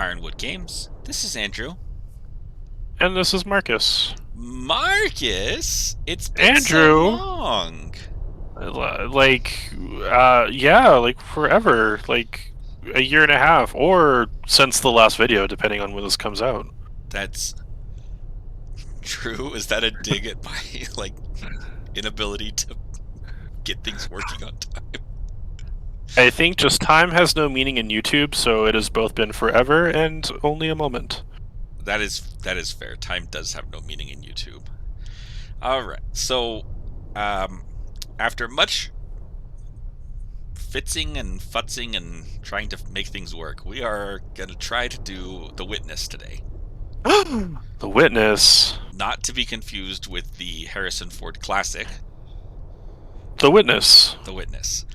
Ironwood Games. This is Andrew. And this is Marcus. Marcus, it's been so Andrew, long. like forever, like a year and a half, or since the last video, depending on when this comes out. That's true. Is that a dig at my inability to get things working on time? I think just time has no meaning in YouTube, so it has both been forever and only a moment. That is fair. Time does have no meaning in YouTube. All right. So, um, after much fitzing and futzing and trying to make things work, we are gonna try to do The Witness today. The Witness. Not to be confused with the Harrison Ford classic, The Witness. The Witness.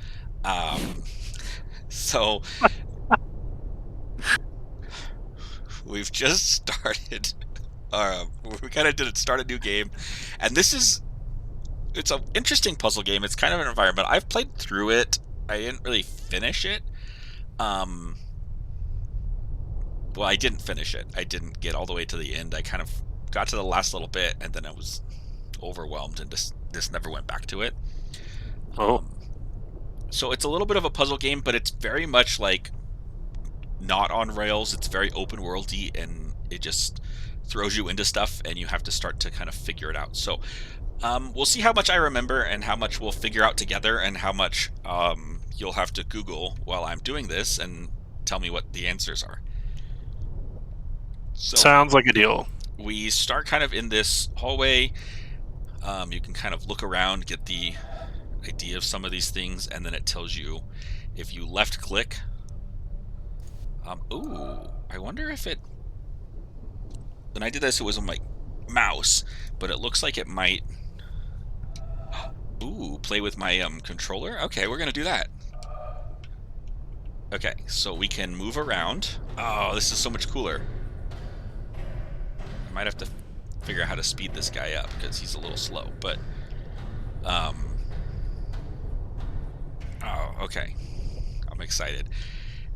Um, so we've just started. We kind of did start a new game, and it's an interesting puzzle game. It's kind of an environment. I've played through it. I didn't really finish it. Um, well, I didn't finish it. I didn't get all the way to the end. I kind of got to the last little bit, and then I was overwhelmed and just never went back to it. Oh, So it's a little bit of a puzzle game, but it's very much like not on rails. It's very open worldy, and it just throws you into stuff, and you have to start to kind of figure it out. So we'll see how much I remember, and how much we'll figure out together, and how much you'll have to Google while I'm doing this and tell me what the answers are. So sounds like a deal. we start kind of in this hallway. You can kind of look around, get the idea of some of these things, and then it tells you if you left click. Ooh, I wonder if it. When I did this, it was on my mouse, but it looks like it might. Ooh, play with my controller. Okay, we're gonna do that. Okay, so we can move around. Oh, this is so much cooler. I might have to figure out how to speed this guy up because he's a little slow, but oh, okay. I'm excited.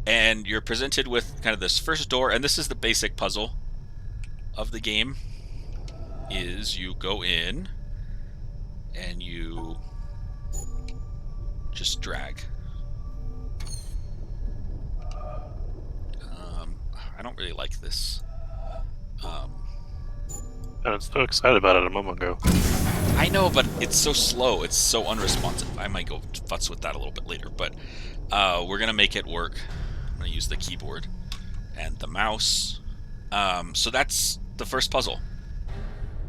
And you're presented with kind of this first door, and this is the basic puzzle of the game. Is you go in and you just drag. I don't really like this. I was so excited about it a moment ago. I know, but it's so slow. It's so unresponsive. I might go futz with that a little bit later, but we're gonna make it work. I'm gonna use the keyboard and the mouse. So that's the first puzzle.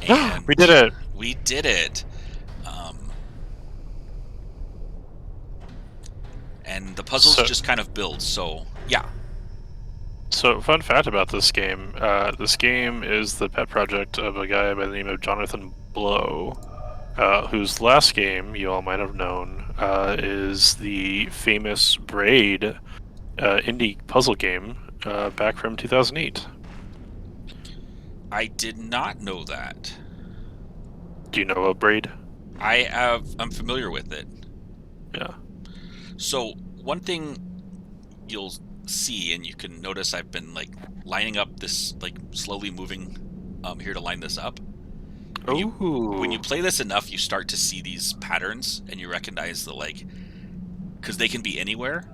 And We did it. we did it. And the puzzles So, just kind of build. So yeah. so fun fact about this game. This game is the pet project of a guy by the name of Jonathan Blow, whose last game you all might have known is the famous Braid indie puzzle game back from 2008. I did not know that. Do you know of Braid? I'm familiar with it. Yeah. So one thing you'll see, and you can notice I've been like lining up this, like slowly moving here to line this up. When you Ooh. play this enough, you start to see these patterns, and you recognize the because they can be anywhere.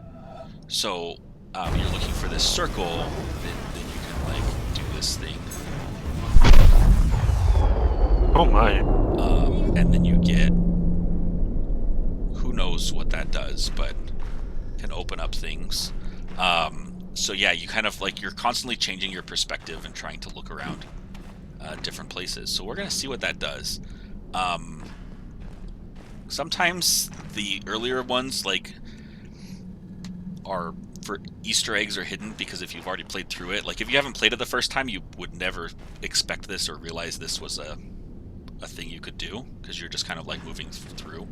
So you're looking for this circle, then you can like do this thing, Oh my. and then you get who knows what that does, but can open up things. So yeah, you kind of like you're constantly changing your perspective and trying to look around different places. So we're gonna see what that does. Sometimes the earlier ones are for Easter eggs are hidden because if you've already played through it, like if you haven't played it the first time, you would never expect this or realize this was a thing you could do because you're just kind of like moving through.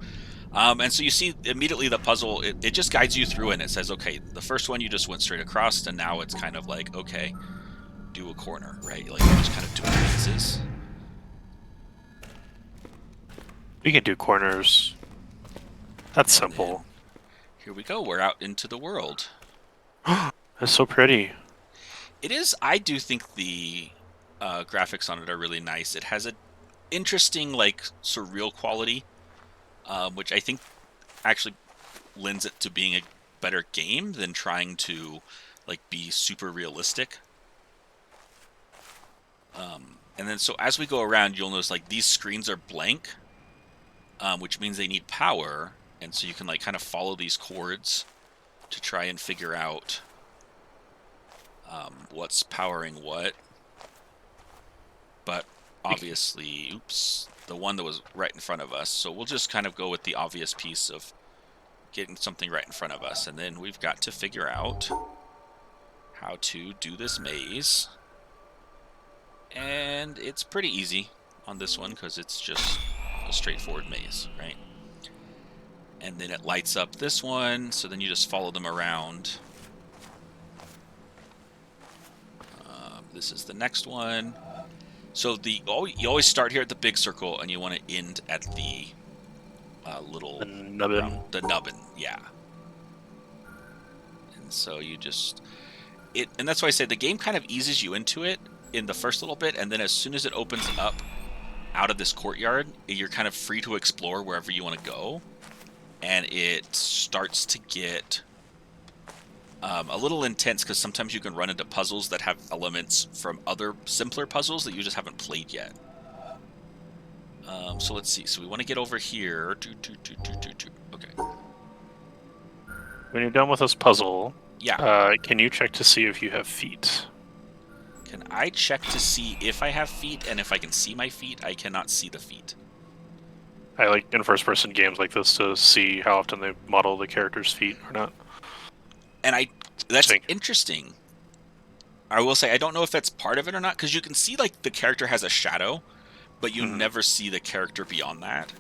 And so you see immediately the puzzle, it just guides you through and it says, okay, the first one you just went straight across, and now it's kind of like, okay, do a corner, right? Like you're just kind of doing pieces. We can do corners. That's And then simple. here we go, we're out into the world. That's so pretty. It is. I do think the graphics on it are really nice. It has a interesting, like, surreal quality, which I think actually lends it to being a better game than trying to like be super realistic. And then so as we go around, you'll notice like these screens are blank, which means they need power, and so you can like kind of follow these chords to try and figure out what's powering what. But obviously, oops, the one that was right in front of us. So we'll just kind of go with the obvious piece of getting something right in front of us, and then we've got to figure out how to do this maze. And it's pretty easy on this one because it's just a straightforward maze, right? And then it lights up this one, so then you just follow them around. This is the next one. So you always start here at the big circle, and you want to end at the little The nubbin. round, the nubbin, yeah. And so you just and that's why I say the game kind of eases you into it in the first little bit, and then as soon as it opens up out of this courtyard, you're kind of free to explore wherever you want to go, and it starts to get a little intense because sometimes you can run into puzzles that have elements from other simpler puzzles that you just haven't played yet. So let's see. So we want to get over here. Okay. When you're done with this puzzle, Yeah. can you check to see if you have feet? Can I check to see if I have feet, and if I can see my feet? I cannot see the feet. I like in first-person games like this to see how often they model the character's feet or not. And that's interesting. I will say I don't know if that's part of it or not, because you can see like the character has a shadow, but you never see the character beyond that.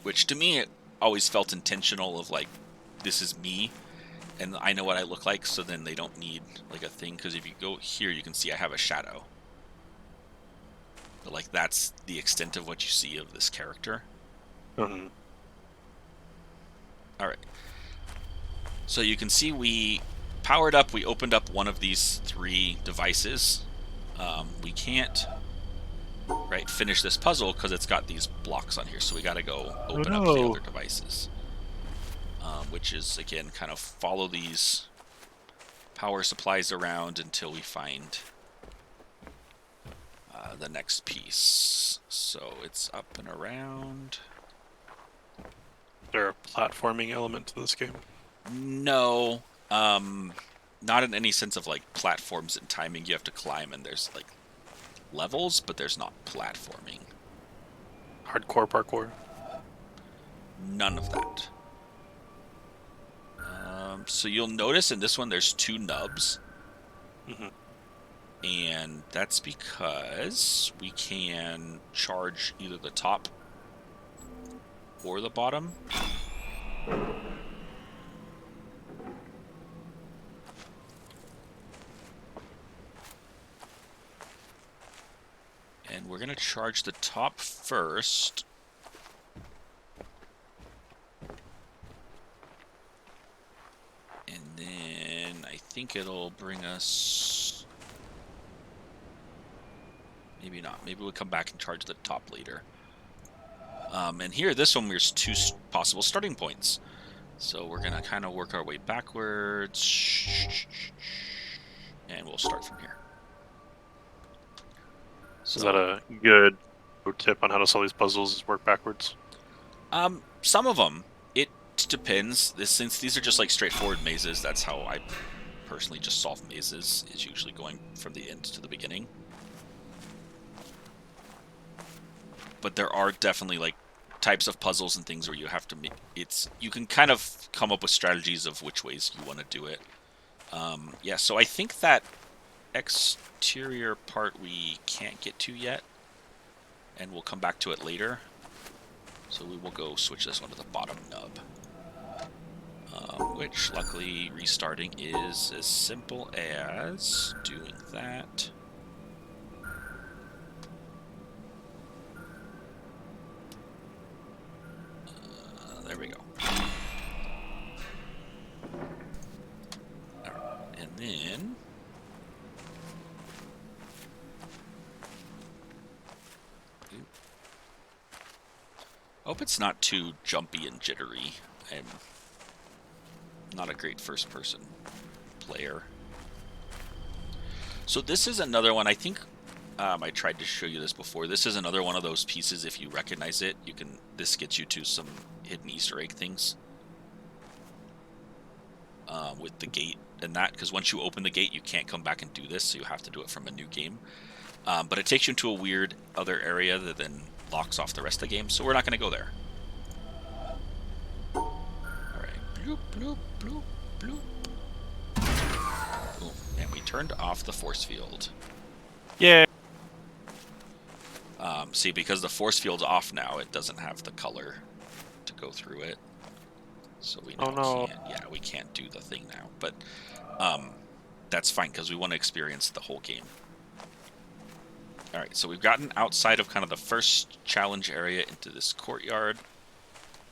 Which to me it always felt intentional of like, this is me, and I know what I look like, so then they don't need like a thing, because if you go here you can see I have a shadow. But like that's the extent of what you see of this character. Mm-hmm. Alright. So you can see we powered up, we opened up one of these 3 devices. We can't finish this puzzle because it's got these blocks on here, so we got to go open up the other devices. Which is, again, kind of follow these power supplies around until we find the next piece. So it's up and around. Is there a platforming element to this game? No, not in any sense of like platforms and timing. You have to climb, and there's like levels, but there's not platforming. Hardcore parkour? None of that. So you'll notice in this one there's 2 nubs. And that's because we can charge either the top or the bottom. And we're going to charge the top first. And then I think it'll bring us... Maybe not. Maybe we'll come back and charge the top later. And here, this one, there's 2 possible starting points. So we're going to kind of work our way backwards. And we'll start from here. So, is that a good tip on how to solve these puzzles, is work backwards? Some of them. It depends. Since these are just like straightforward mazes, that's how I personally just solve mazes, is usually going from the end to the beginning. But there are definitely like types of puzzles and things where you have to make you can kind of come up with strategies of which ways you want to do it. Yeah, so I think that exterior part we can't get to yet, and we'll come back to it later. So we will go switch this one to the bottom nub, which luckily restarting is as simple as doing that. There we go. Alright, and then Hope it's not too jumpy and jittery. I'm not a great first-person player. So this is another one. I think I tried to show you this before. This is another one of those pieces. If you recognize it, you can. This gets you to some hidden Easter egg things with the gate and that. Because once you open the gate, you can't come back and do this, so you have to do it from a new game. But it takes you into a weird other area that then locks off the rest of the game. So we're not going to go there. All right. Bloop bloop bloop bloop. Boom. And we turned off the force field. Yeah. See, because the force field's off now, it doesn't have the color to go through it. So we now can't. Yeah, we can't do the thing now. But that's fine because we want to experience the whole game. All right, so we've gotten outside of kind of the first challenge area into this courtyard.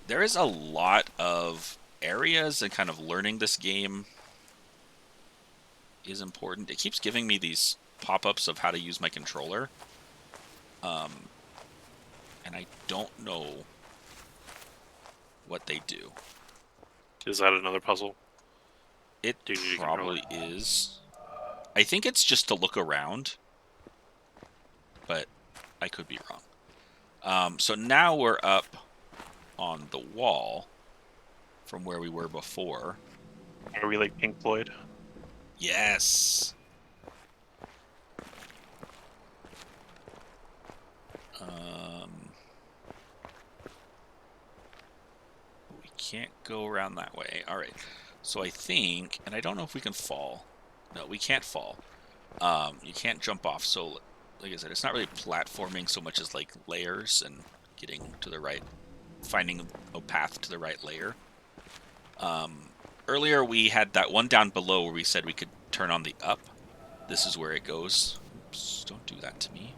There is a lot of areas, and kind of learning this game is important. It keeps giving me these pop-ups of how to use my controller. And I don't know what they do. Is that another puzzle? It probably is. I think it's just to look around, but I could be wrong. So now we're up on the wall from where we were before. Are we like Pink Floyd? Yes. We can't go around that way. All right. So I think, and I don't know if we can fall. No, we can't fall. You can't jump off. So, like I said, it's not really platforming so much as like layers and getting to the right, finding a path to the right layer. Earlier we had that one down below where we said we could turn on the up. This is where it goes. Oops, don't do that to me.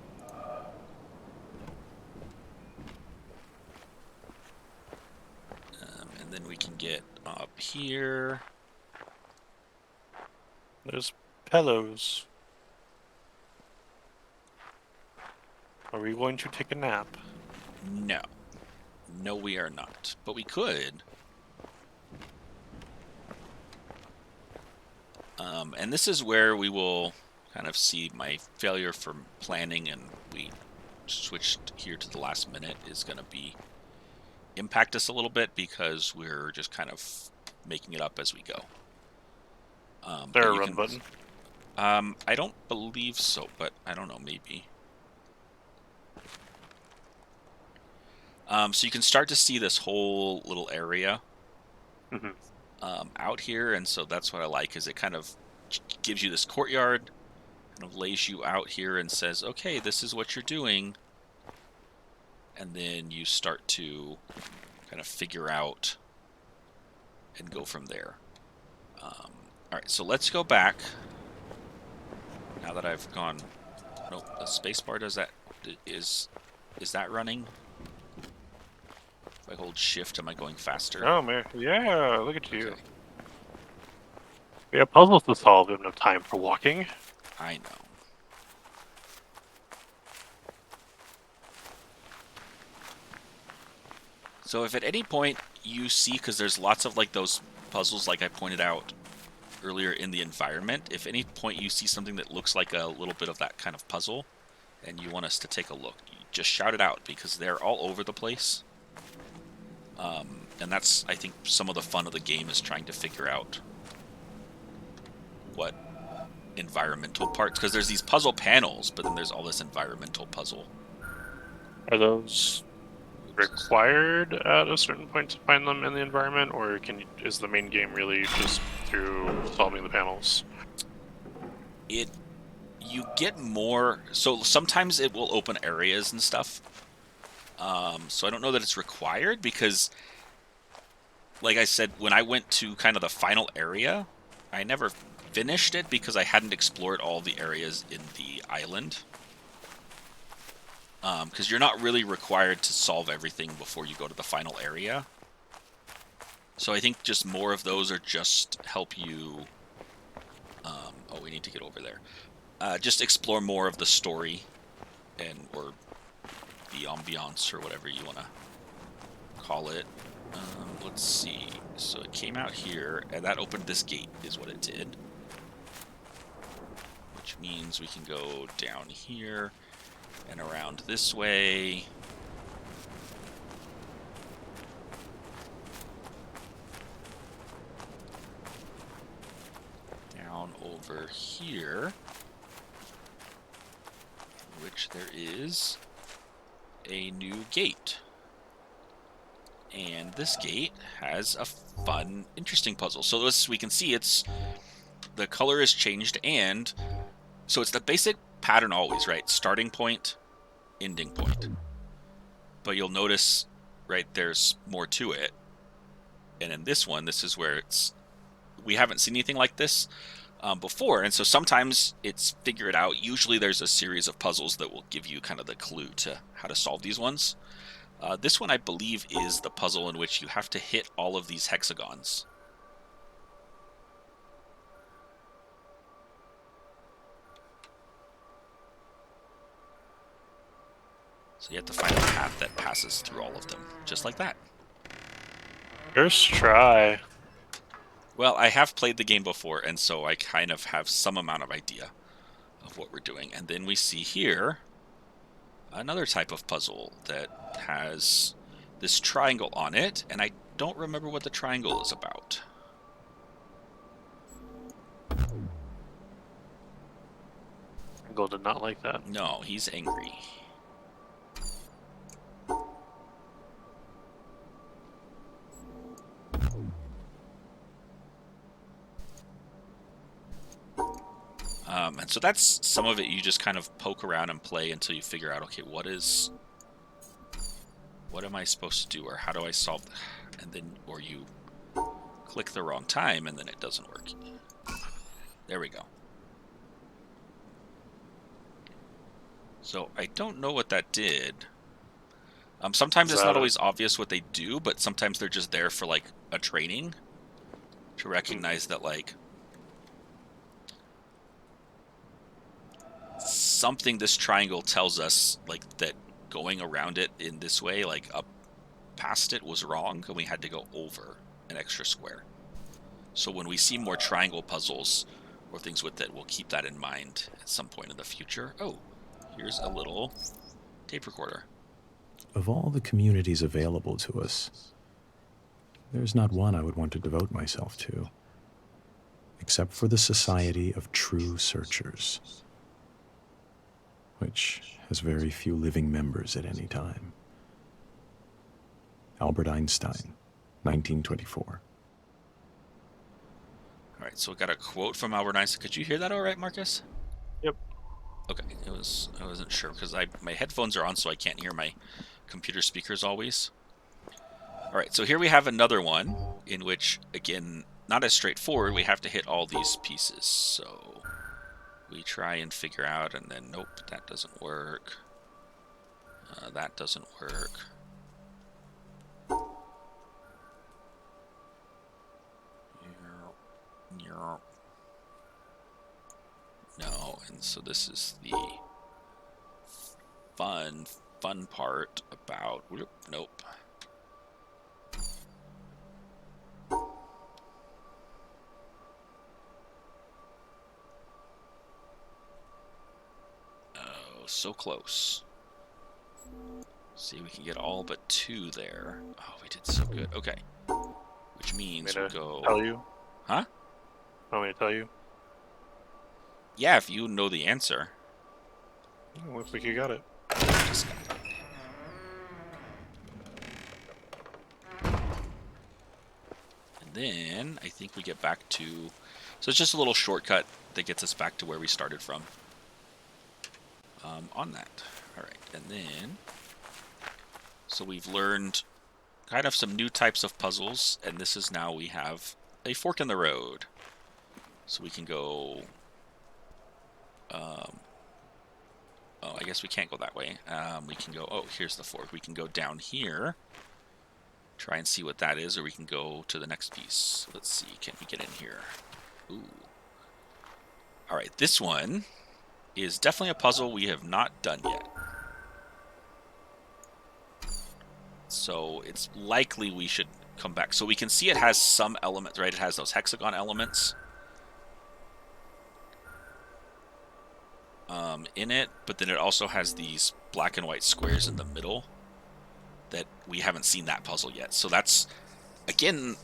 And then we can get up here. There's pillows. Are we going to take a nap? No. No, we are not. But we could. And this is where we will kind of see my failure from planning, and we switched here to the last minute is going to be impact us a little bit because we're just kind of making it up as we go. Is there a run button? I don't believe so, but I don't know, maybe. So you can start to see this whole little area out here, and so that's what I like, is it kind of gives you this courtyard, kind of lays you out here and says, okay, this is what you're doing, and then you start to kind of figure out and go from there. All right, so let's go back. Now that I've gone, nope, the spacebar does that. Is that running? If I hold shift, am I going faster? Oh man, yeah, look at you. Okay. We have puzzles to solve. We have no time for walking. I know. So if at any point you see, because there's lots of like those puzzles like I pointed out earlier in the environment, if any point you see something that looks like a little bit of that kind of puzzle and you want us to take a look, you just shout it out, because they're all over the place. And that's, I think, some of the fun of the game, is trying to figure out what environmental parts, because there's these puzzle panels, but then there's all this environmental puzzle. Are those required at a certain point to find them in the environment, or is the main game really just through solving the panels? You get more, so sometimes it will open areas and stuff. So I don't know that it's required, because like I said, when I went to kind of the final area, I never finished it because I hadn't explored all the areas in the island. Because you're not really required to solve everything before you go to the final area. So I think just more of those are just help you... oh, we need to get over there. Just explore more of the story, or the ambiance, or whatever you want to call it. Let's see. So it came out here, and that opened this gate, is what it did. Which means we can go down here and around this way. Down over here, in which there is a new gate. And this gate has a fun, interesting puzzle. So this, we can see the color is changed, and so it's the basic pattern always, right? Starting point, ending point. But you'll notice, right, there's more to it. And in this one, this is where we haven't seen anything like this before. And so sometimes it's figure it out. Usually there's a series of puzzles that will give you kind of the clue to how to solve these ones. This one, I believe, is the puzzle in which you have to hit all of these hexagons. So you have to find a path that passes through all of them, just like that. First try. Well, I have played the game before, and so I kind of have some amount of idea of what we're doing. And then we see here another type of puzzle that has this triangle on it, and I don't remember what the triangle is about. Angle did not like that. No, he's angry. And so that's some of it. You just kind of poke around and play until you figure out, okay, what am I supposed to do, or how do I solve, and then, or you click the wrong time and then it doesn't work. There we go. So I don't know what that did. Sometimes it's not always obvious what they do, but sometimes they're just there for like a training to recognize that like something this triangle tells us, like that going around it in this way, like up past it, was wrong, and we had to go over an extra square. So when we see more triangle puzzles or things with it, we'll keep that in mind at some point in the future. Oh, here's a little tape recorder. Of all the communities available to us, there's not one I would want to devote myself to, except for the Society of True Searchers, which has very few living members at any time. Albert Einstein, 1924. All right, so we got a quote from Albert Einstein. Could you hear that all right, Marcus? Yep. Okay, I wasn't sure because my headphones are on, so I can't hear my computer speakers always. All right, so here we have another one in which, again, not as straightforward. We have to hit all these pieces. So we try and figure out, and then nope, that doesn't work. That doesn't work. No, and so this is the fun part about. Nope. Oh, so close. See, we can get all but 2 there. Oh, we did so good. Okay. Which means we'll go... Tell you? Huh? Want me to tell you? Yeah, if you know the answer. Looks like you got it. Just got it. And then I think we get back to... So it's just a little shortcut that gets us back to where we started from. On that. Alright, and then... So we've learned kind of some new types of puzzles, and this is now we have a fork in the road. So we can go... oh, I guess we can't go that way. We can go... Oh, here's the fork. We can go down here. Try and see what that is, or we can go to the next piece. Let's see. Can we get in here? Ooh. Alright, this one is definitely a puzzle we have not done yet. So it's likely we should come back. So we can see it has some elements, right? It has those hexagon elements in it, but then it also has these black and white squares in the middle that we haven't seen that puzzle yet. So that's, again,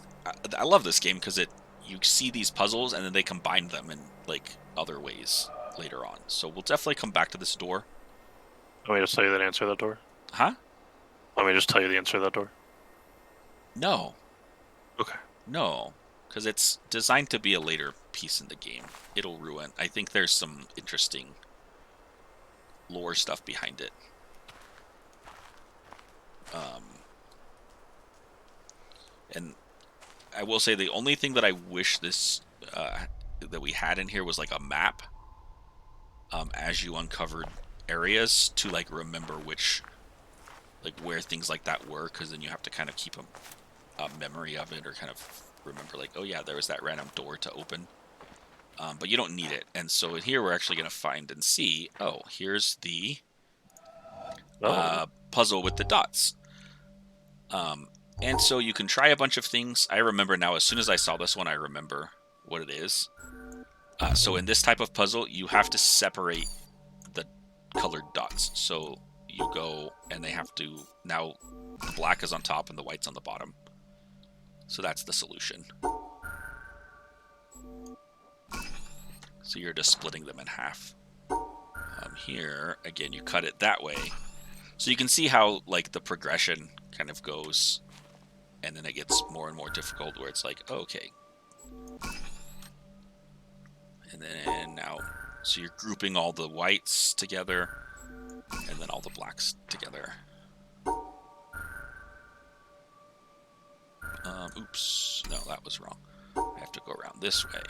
I love this game because you see these puzzles and then they combine them in like other ways later on. So we'll definitely come back to this door. Let me just tell you the answer to that door. Huh? Let me just tell you the answer to that door. No. Okay. No, because it's designed to be a later piece in the game. It'll ruin. I think there's some interesting lore stuff behind it. And I will say the only thing that I wish this that we had in here was like a map as you uncovered areas to like remember which, like where things like that were, because then you have to kind of keep a memory of it or kind of remember like, oh yeah, there was that random door to open. But you don't need it. And so here we're actually going to find and see, oh, here's the puzzle with the dots. And so you can try a bunch of things. I remember now, as soon as I saw this one, I remember what it is. So in this type of puzzle, you have to separate the colored dots. So you go and they have to, now the black is on top and the white's on the bottom. So that's the solution. So you're just splitting them in half. Here, again, you cut it that way. So you can see how like the progression kind of goes, and then it gets more and more difficult where it's like, oh, okay. And then now, so you're grouping all the whites together, and then all the blacks together. Oops, no, that was wrong. I have to go around this way.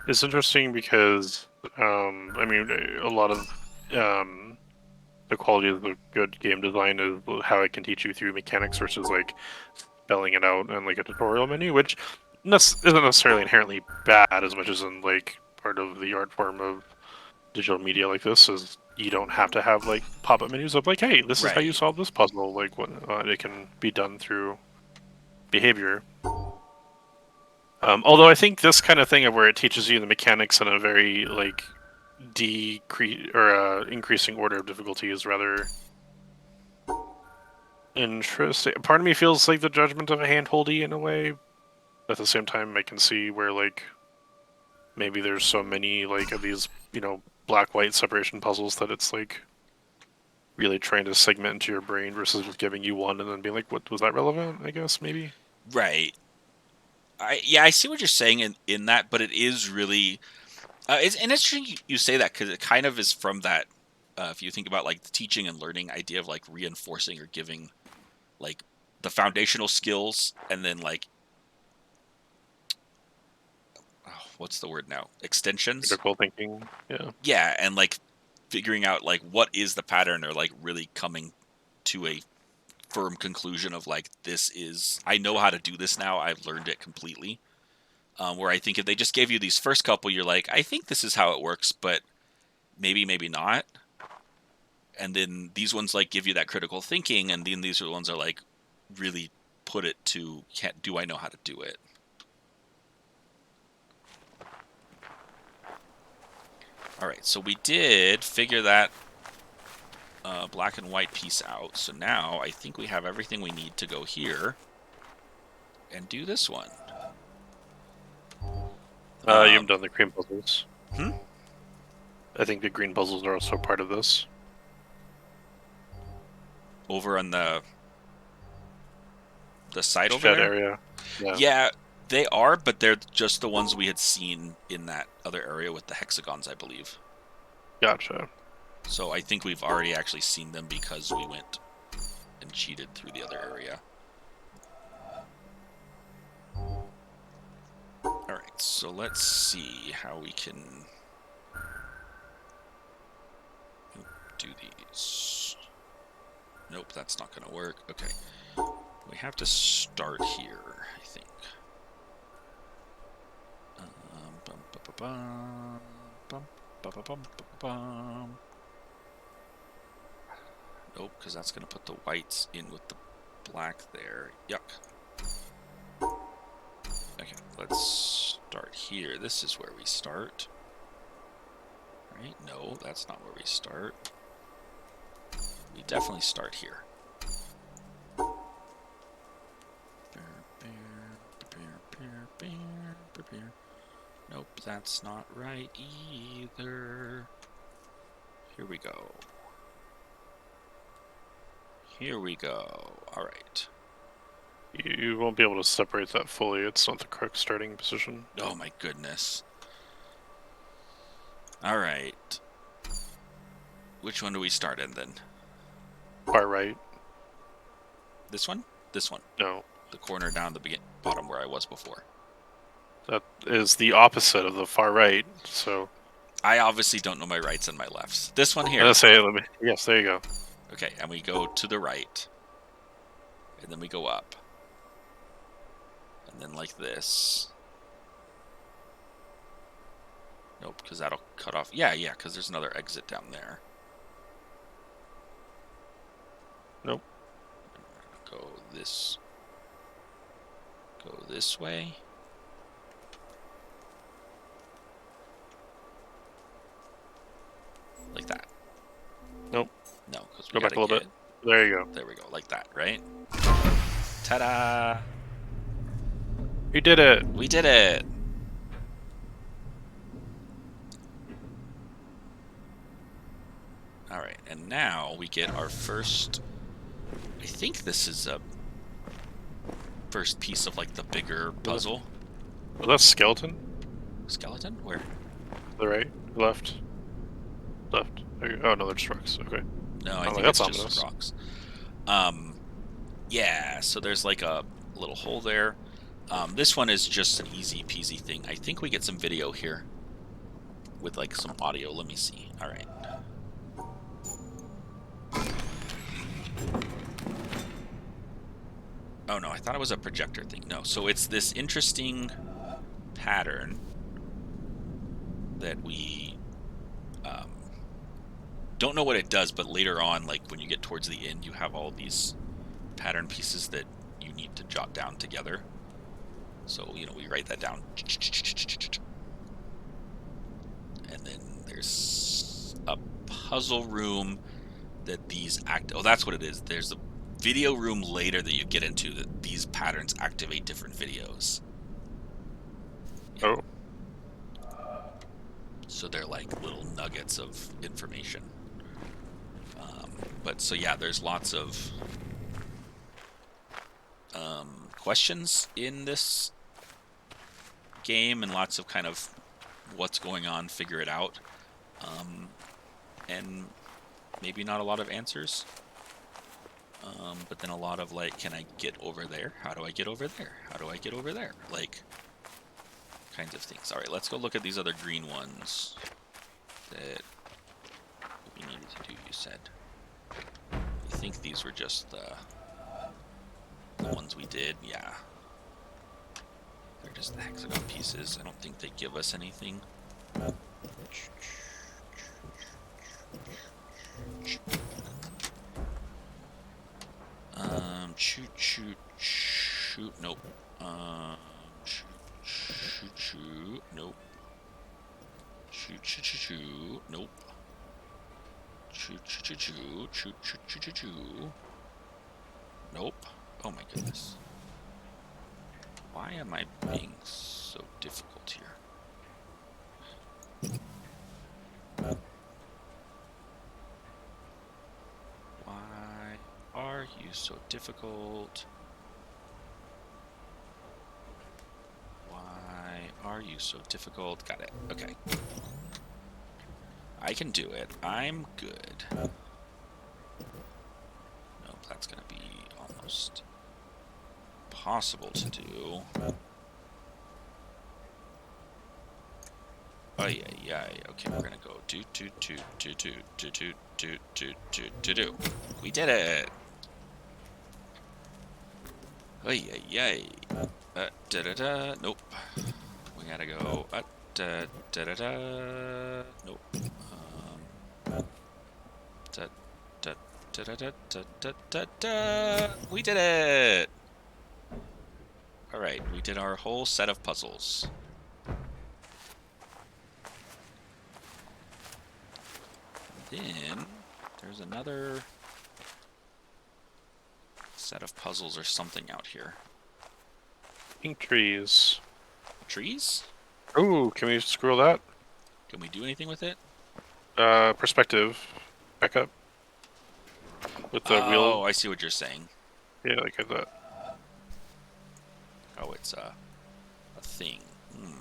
It's interesting because, I mean, a lot of the quality of the good game design is how it can teach you through mechanics versus like spelling it out in like a tutorial menu, which isn't necessarily inherently bad as much as in like part of the art form of digital media like this is you don't have to have like pop-up menus of like, hey, this is how you Right. solve this puzzle. Like what it can be done through behavior. Although I think this kind of thing of where it teaches you the mechanics in a very like increasing order of difficulty is rather interesting. Part of me feels like the judgment of a handholdy in a way. At the same time, I can see where like maybe there's so many like of these black-white separation puzzles that it's like really trying to segment into your brain versus just giving you one and then being like, what was that relevant? I guess maybe. Right. I see what you're saying in that, but it is really it's interesting you say that because it kind of is from that. If you think about like the teaching and learning idea of like reinforcing or giving like the foundational skills, and then like what's the word now? Extensions. Critical thinking. Yeah. Yeah, and like figuring out like what is the pattern, or like really coming to a firm conclusion of like, this is, I know how to do this now. I've learned it completely. Where I think if they just gave you these first couple, you're like, I think this is how it works, but maybe not. And then these ones like give you that critical thinking, and then these are the ones that are like really put it to, do I know how to do it? All right, so we did figure that black and white piece out. So now I think we have everything we need to go here and do this one. You haven't done the green puzzles. Hmm? I think the green puzzles are also part of this. Over on the side over Shed there? area. Yeah, they are, but they're just the ones we had seen in that other area with the hexagons, I believe. Gotcha. So I think we've already actually seen them because we went and cheated through the other area. Alright, so let's see how we can do these. Nope, that's not going to work. Okay. We have to start here, I think. Bum, ba, ba, ba, bum. Ba-ba-bum. Nope, because that's going to put the whites in with the black there. Yuck. Okay, let's start here. This is where we start. Right? No, that's not where we start. We definitely start here. Nope, that's not right either. Here we go. Here we go. All right. You won't be able to separate that fully. It's not the correct starting position. Oh my goodness. All right. Which one do we start in then? Far right. This one? This one. No. The corner down the bottom where I was before. That is the opposite of the far right, so... I obviously don't know my rights and my lefts. This one here. Let's say, yes, there you go. Okay, and we go to the right. And then we go up. And then like this. Nope, because that'll cut off. Yeah, because there's another exit down there. Nope. Go this way. Like that. Nope. No, because we Go back a little bit. There you go. There we go, like that, right? Ta-da! We did it! We did it! Alright, and now we get our first... I think this is a first piece of, like, the bigger puzzle. Well, that's skeleton. Skeleton? Where? The right? Left? Left. Oh, no, they're just rocks. Okay. No, I Oh, think that's it's just ominous. rocks. Yeah, so there's, like, a little hole there. This one is just an easy peasy thing. I think we get some video here with, like, some audio. Let me see. Alright. Oh no, I thought it was a projector thing. No, so it's this interesting pattern that we don't know what it does, but later on, like when you get towards the end, you have all these pattern pieces that you need to jot down together. So, you know, we write that down. And then there's a puzzle room that these oh, that's what it is. There's a video room later that you get into that these patterns activate different videos. Oh. So they're like little nuggets of information. But so yeah, there's lots of questions in this game and lots of kind of what's going on, figure it out. And maybe not a lot of answers. But then a lot of like, can I get over there? How do I get over there? How do I get over there? Like, kinds of things. Alright, let's go look at these other green ones that we needed to do, you said. I think these were just the ones we did, yeah. They're just the hexagon pieces. I don't think they give us anything. Shoot, nope. Shoot, nope. Shoot, nope. Shoot, nope. Oh my goodness. Why am I being so difficult here? Why are you so difficult? Why are you so difficult? Got it. Okay. I can do it. I'm good. Nope, that's gonna be almost impossible to do. Oh yeah. Okay, we're gonna go do. We did it. Oh yeah. Nope. We gotta go. Da, da, da, da. Nope. Da, da, da, da, da, da, da, da, da. We did it! Alright, we did our whole set of puzzles. Then there's another set of puzzles or something out here. Pink trees. Trees? Ooh, can we scroll that? Can we do anything with it? Perspective. Back up. With the Oh, wheel. I see what you're saying. Yeah, like that. Oh, it's a thing. Maybe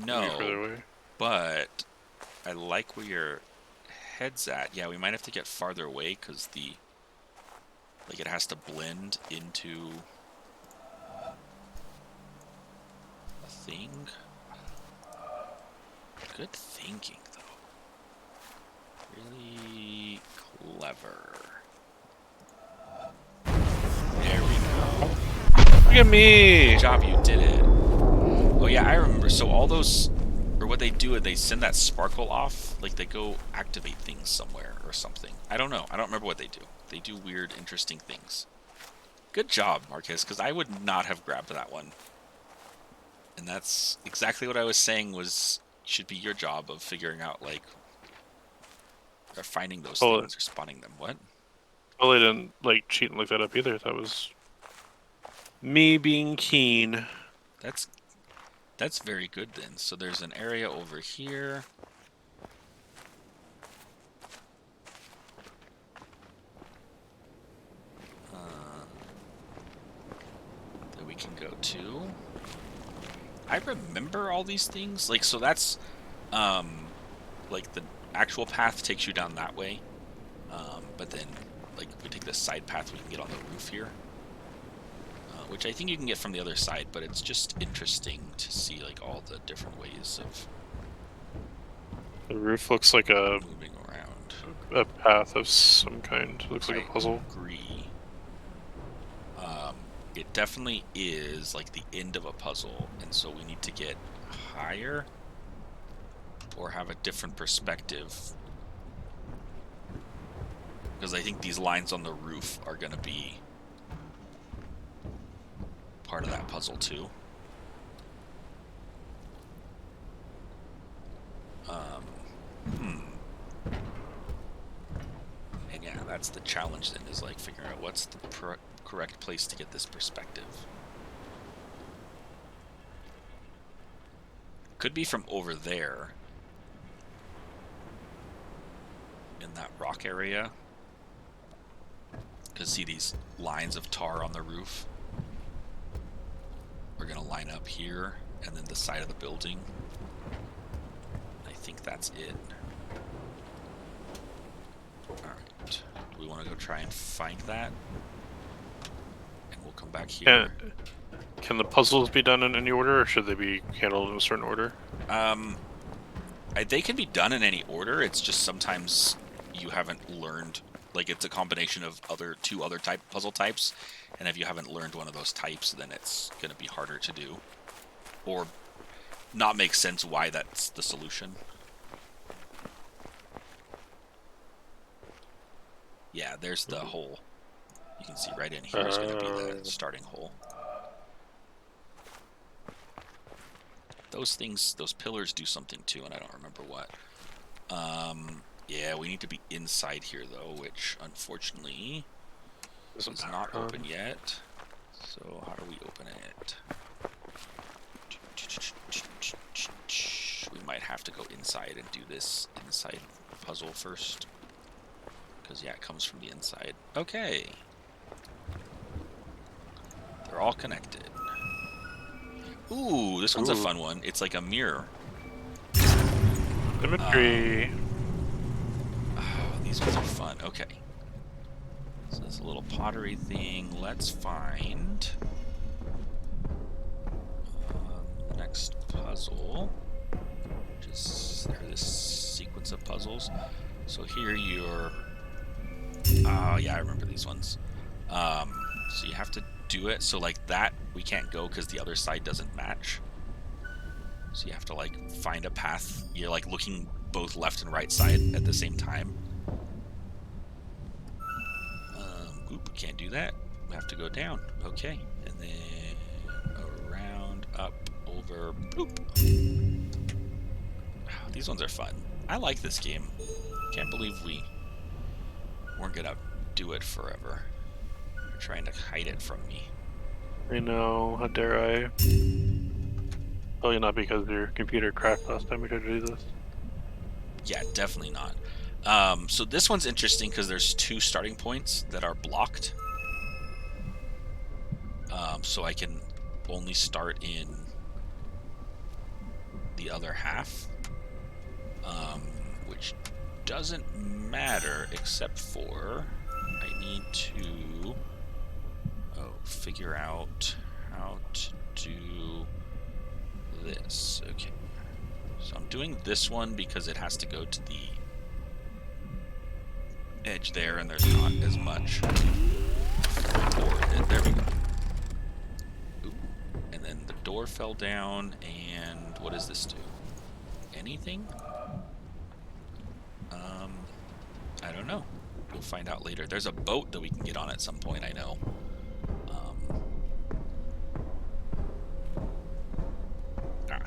further No, away. but I like where your head's at. Yeah, we might have to get farther away because it has to blend into a thing. Good thinking, though. Really clever. There we go. Look at me! Good job, you did it. Oh yeah, I remember. So all those, or what they do is they send that sparkle off, like they go activate things somewhere or something. I don't know. I don't remember what they do. They do weird, interesting things. Good job, Marcus, because I would not have grabbed that one. And that's exactly what I was saying should be your job of figuring out, like, or finding those things or spotting them. What? Well, I didn't like cheat and look that up either. That was me being keen. That's very good then. So there's an area over here. That we can go to. I remember all these things. Like, so that's, like the actual path takes you down that way. But then, like, if we take the side path, we can get on the roof here. Which I think you can get from the other side, but it's just interesting to see, like, all the different ways of The roof looks like a moving around. path of some kind. Looks like a puzzle. I agree. It definitely is like the end of a puzzle, and so we need to get higher or have a different perspective, because I think these lines on the roof are going to be part of that puzzle too. And yeah, that's the challenge then, is like figuring out what's the correct place to get this perspective. Could be from over there in that rock area, because see these lines of tar on the roof are gonna line up here and then the side of the building. I think that's it. Alright, do we want to go try and find that? And we'll come back here. Can the puzzles be done in any order, or should they be handled in a certain order? They can be done in any order. It's just sometimes you haven't learned, like, it's a combination of two other puzzle types, and if you haven't learned one of those types, then it's going to be harder to do, or not make sense why that's the solution. Yeah, there's the hole. You can see right in here is going to be the starting hole. Those things, those pillars do something too, and I don't remember what. Yeah, we need to be inside here though, which unfortunately is not open yet. So how do we open it? We might have to go inside and do this inside puzzle first, because yeah, it comes from the inside. Okay. They're all connected. Ooh, this one's a fun one. It's like a mirror. Symmetry. Oh, these ones are fun. Okay. So there's a little pottery thing. Let's find the next puzzle. Just this sequence of puzzles. So here you're. Oh yeah, I remember these ones. So you have to do it so like that we can't go because the other side doesn't match. So you have to like find a path. You're like looking both left and right side at the same time. Oop, can't do that. We have to go down. Okay, and then around, up, over, bloop. These ones are fun. I like this game. Can't believe we weren't gonna do it forever. You're trying to hide it from me. I know, how dare I? Probably not because your computer crashed last time we tried to do this. Yeah, definitely not. So this one's interesting because there's 2 starting points that are blocked. So I can only start in the other half, which doesn't matter except for I need to figure out how to do this. Okay, so I'm doing this one because it has to go to the edge there, and there's not as much for it. There we go. Ooh. And then the door fell down, and what does this do? Anything? I don't know. We'll find out later. There's a boat that we can get on at some point, I know.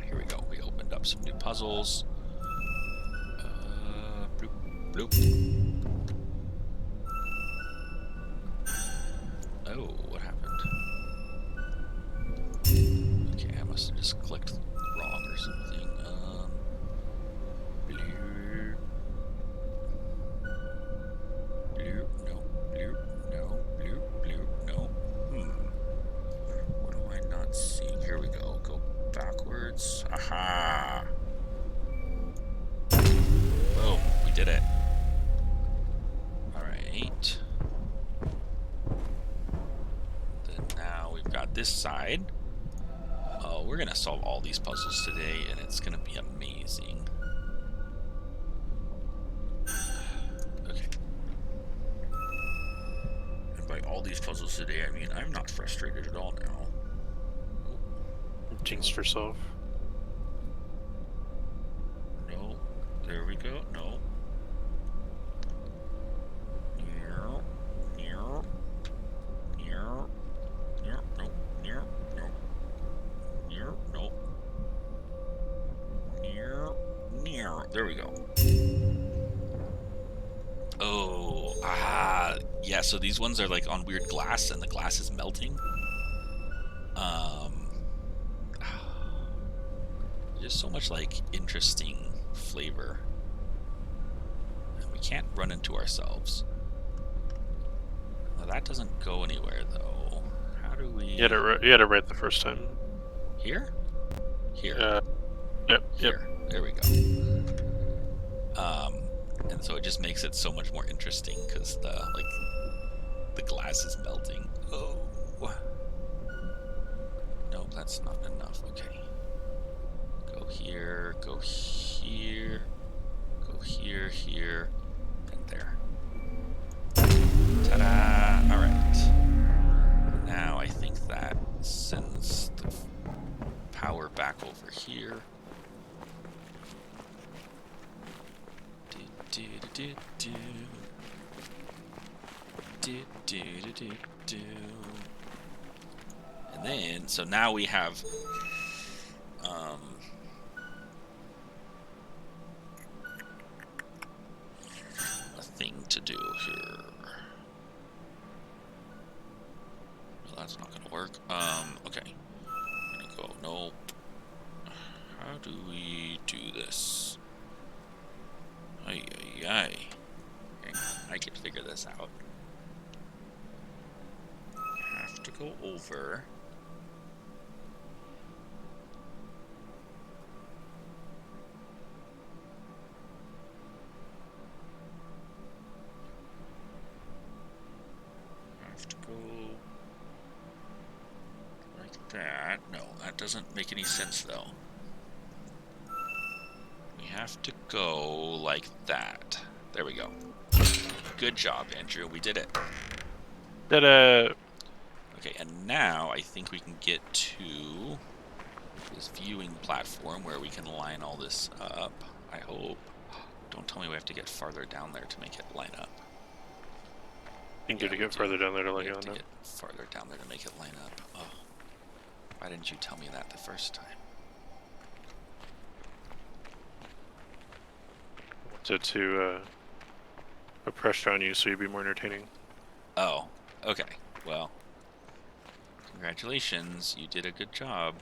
Here we go. We opened up some new puzzles. Bloop, bloop. Oh, what happened? Okay, I must have just clicked wrong or something. Bloop. Bloop, no, bloop, no, bloop, bloop, no. What am I not seeing? Here we go. Go backwards. Aha! Boom, we did it. Alright. Then now we've got this side. Oh, we're gonna solve all these puzzles today, and it's gonna be amazing. Okay. And by all these puzzles today, I mean I'm not frustrated at all now. Jinxed yourself. No. There we go. No. Near. Near. Near. Near. No. Near. No. Near. No. Near. Near. There we go. Oh. Ah. Yeah, so these ones are like on weird glass, and the glass is melting. There's so much like interesting flavor. And we can't run into ourselves. Well, that doesn't go anywhere though. How do we? You had it right the first time. Here? Here. Yep. Here. There we go. And so it just makes it so much more interesting because the glass is melting. Oh. No, that's not enough. Okay. Go here, go here, go here, here, and there. Ta-da! Alright. Now I think that sends the power back over here. And then, so now we have a thing to do here. Well, that's not gonna work. Okay. I'm gonna go, nope. How do we do this? Ay, ay, ay. Hang on, I can figure this out. Have to go over. Have to go like that. No, that doesn't make any sense though. We have to go like that. There we go. Good job, Andrew. We did it. Ta-da! Okay, and now I think we can get to this viewing platform where we can line all this up, I hope. Don't tell me we have to get farther down there to make it line up. I think you have to we get do. further down there to We like have on to it. get farther down there to make it line up. Oh. Why didn't you tell me that the first time? To put pressure on you so you'd be more entertaining. Oh, okay. Well, congratulations. You did a good job.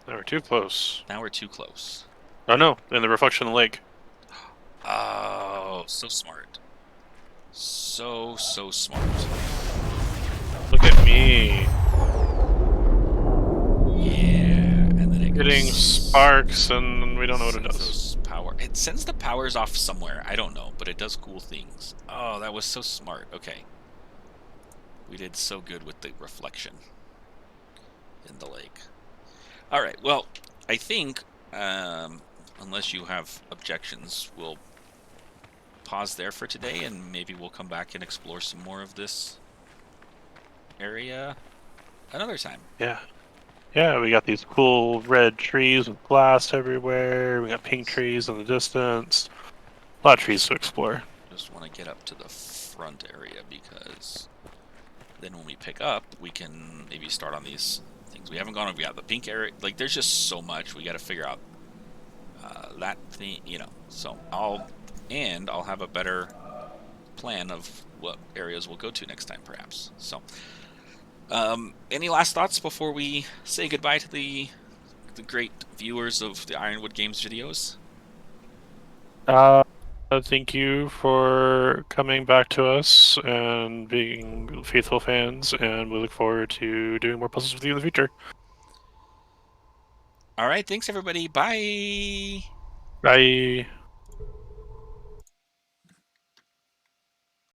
Now we're too close. Now we're too close. Oh no, and the reflection of the lake. Oh, so smart. So smart. Look at me. Yeah, and then it Hitting goes, sparks and we don't know what it sends does. those power. It sends the powers off somewhere. I don't know, but it does cool things. Oh, that was so smart. Okay. We did so good with the reflection in the lake. All right. Well, I think, unless you have objections, we'll pause there for today, and maybe we'll come back and explore some more of this area another time. Yeah. Yeah, we got these cool red trees with glass everywhere. We got pink trees in the distance. A lot of trees to explore. Just want to get up to the front area, because then when we pick up, we can maybe start on these things. We haven't gone over yet. The pink area, like, there's just so much. We got to figure out that thing, you know. So I'll have a better plan of what areas we'll go to next time, perhaps. So, any last thoughts before we say goodbye to the great viewers of the Ironwood Games videos? Thank you for coming back to us and being faithful fans, and we look forward to doing more puzzles with you in the future. All right, thanks everybody. Bye. Bye.